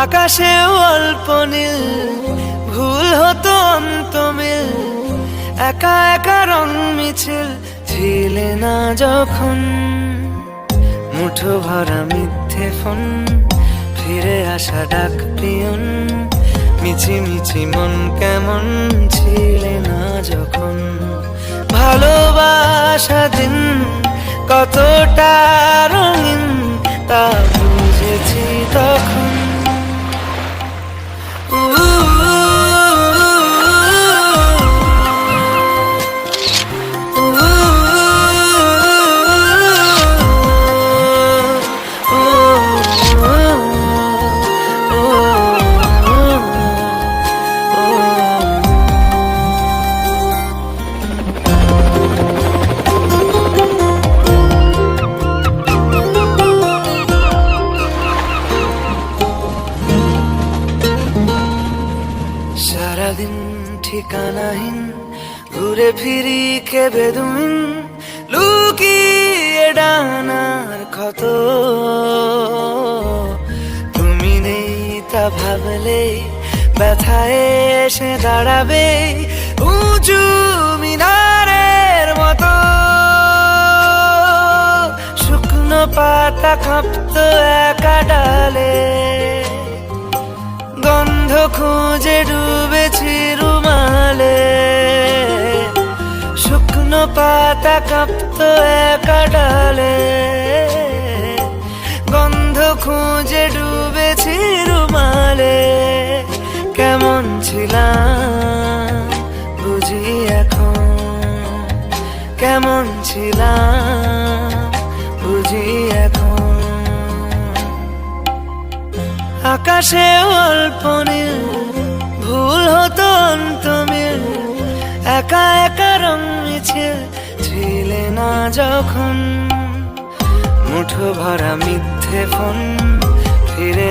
আকাশে অল্প নীল, ভুল হতো অন্ত মিল, একা একা রং মিছিল ছিলে না যখন। মুঠো ভরা মিথ্যে ফোন, ফিরে আসা ডাক পিয়ন, মিছি মিছি মন কেমন ছিলে না যখন। ভালোবাসা দিন কতটা রঙিন তা বুঝেছি তখন। সারাদিন ঠিকানাহীন ঘুরে ফিরি খেবে দুমিন, লুকিয়ে ডানার ক্ষত। তুমি নেই তা ভাবলে ব্যথায় এসে দাঁড়াবে উঁচু মিনারের মতো। শুকনো পাতা কাঁপতো একা ডালে, গন্ধ খুঁজে ডুবেছি রুমালে। শুকনো পাতা কাঁপতো একা ডালে, গন্ধ খুঁজে ডুবেছি রুমালে। কেমন ছিলাম বুঝি এখন, কেমন ছিলাম বুঝি এখন। আকাশে অল্প নীল, ভুল হতো অন্ত মিল, একা একা রং মিছিল ছিলে না যখন। মুঠো ভরা মিথ্যে ফোন, ফিরে